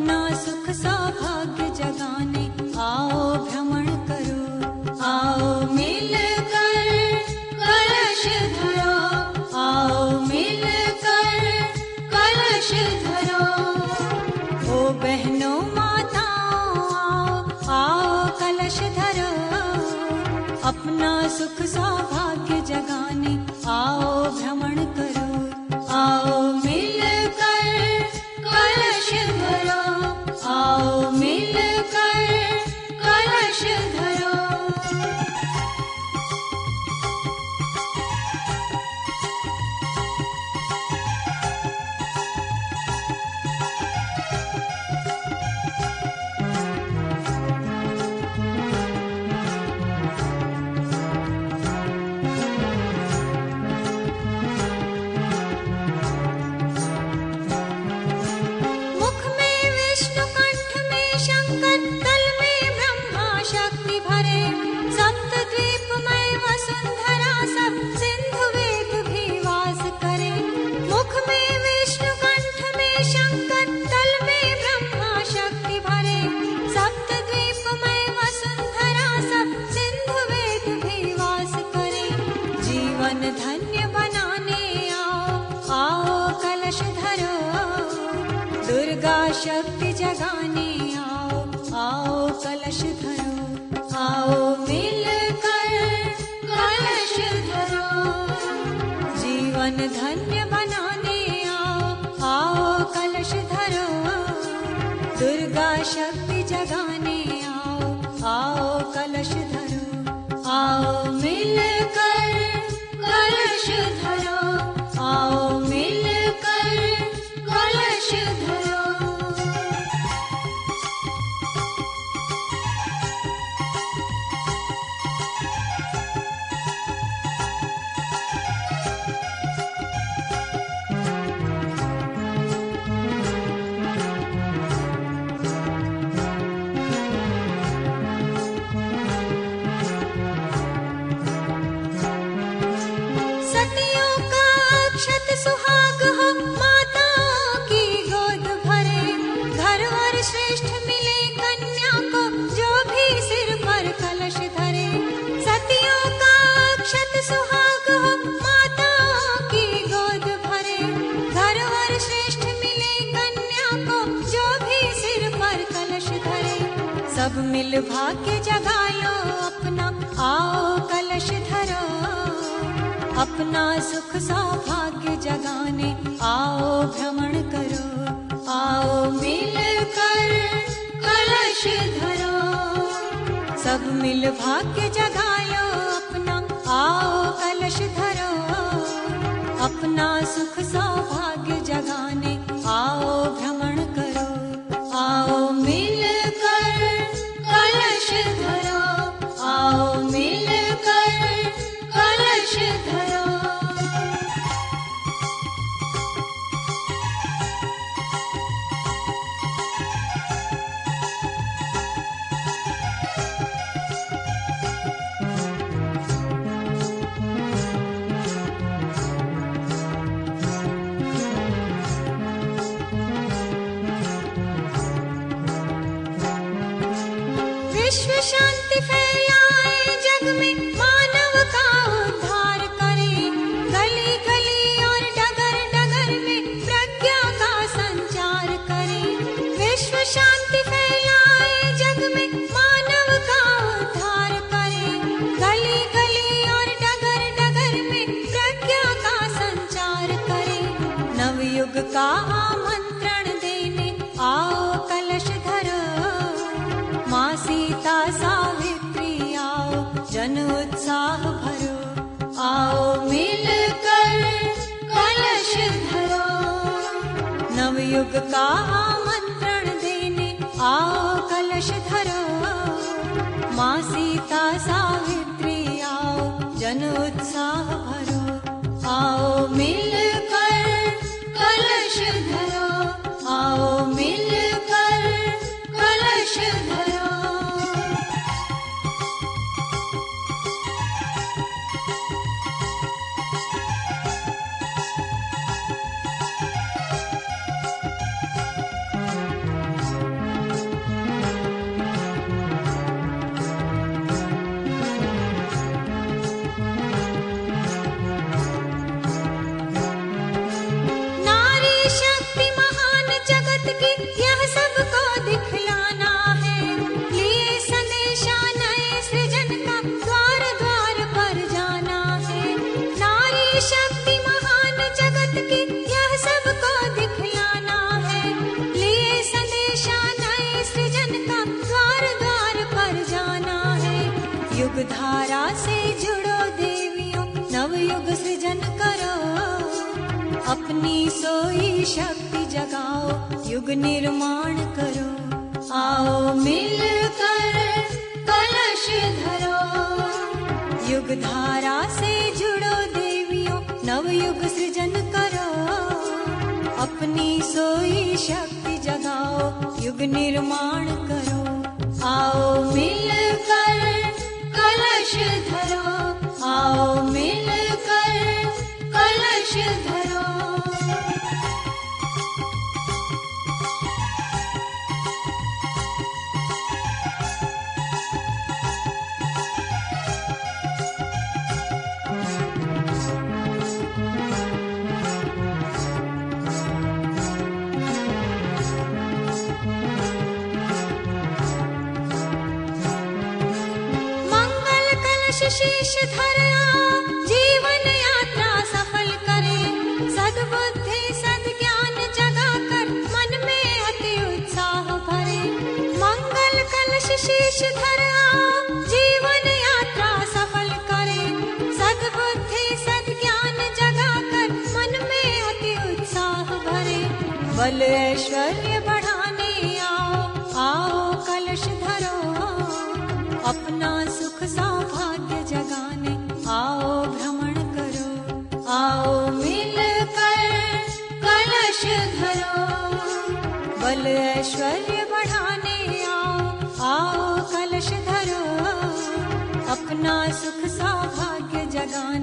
अपना सुख सौभाग्य जगाने आओ भ्रमण करो। आओ मिलकर कलश धरो, आओ मिलकर कलश धरो। ओ बहनों माताओं आओ, आओ कलश धरो। अपना सुख सौभाग्य जगाने आओ भ्रमण करो। आओ मिलकर कलश धरो, आओ मिलकर कलश धरो। धन्य बनाने आओ, आओ कलश धरो। दुर्गा शक्ति जगाने आओ, आओ कलश धरो। आओ मिलकर कलश धरो। जीवन धन्य बनाने आओ, आओ कलश धरो। दुर्गा शक्ति जगाने आओ, आओ कलश धरो। आओ मिलकर कलश धरो, आओ मिलकर कलश धरो। सुहाग हो माताओं की गोद भरे, घर और श्रेष्ठ मिले कन्या को जो भी सिर पर कलश धरे। सतियों का अक्षत सुहाग हो माताओं की गोद भरे, घर और श्रेष्ठ मिले कन्या को जो भी सिर पर कलश धरे। सब मिल भाग्य जगा लो अपना, आओ कलश धरो। अपना सुख सौभाग्य जगाने आओ भ्रमण करो। आओ मिलकर कलश धरो। सब मिल भाग्य जगा लो अपना, आओ कलश धरो। अपना सुख सौभाग्य जगाने आओ भ्रमण करो। आओ मिलकर कलश धरो, आओ मिलकर कलश धरो। विश्व शांति फैलाए जग में, मानव का उद्धार करे। गली गली और डगर डगर में प्रज्ञा का संचार करे। विश्व शांति फैलाए जग में, मानव का उद्धार करे। गली गली और डगर डगर में प्रज्ञा का संचार करे। नवयुग का आमंत्रण देने आओ कलश धरो। माँ सीता सावित्री आओ, जन उत्साह भरो। आओ मिलकर कलश धरो। नवयुग का आमंत्रण देने आओ कलश धरो। माँ सीता सावित्री आओ, जन उत्साह भरो। आओ मिलकर कलश धरो, आओ मिलकर कलश धरो। युग धारा से जुड़ो देवियों, नवयुग सृजन करो, अपनी सोई शक्ति जगाओ, युग निर्माण करो। आओ मिलकर कलश धरो, युग धारा से जुड़ो देवियों, नवयुग सृजन करो, अपनी सोई शक्ति जगाओ, युग निर्माण करो। आओ मिलकर कलश धरो, आओ मिलकर कलश धरो। शीश धरा जीवन यात्रा सफल करे, सद्बुद्धि सद्ज्ञान जगा कर मन में अति उत्साह भरे। मंगल कलश शीश धरा जीवन यात्रा सफल करे, सद्बुद्धि सद्ज्ञान जगा कर मन में अति उत्साह भरे। बल ऐश्वर्य बढ़ाने आओ, आओ कलश धरो, अपना सुख सौभाग्य जगाने आओ भ्रमण करो। आओ मिलकर कलश धरो, बल ऐश्वर्य बढ़ाने आओ, आओ कलश धरो, अपना सुख सौभाग्य जगाने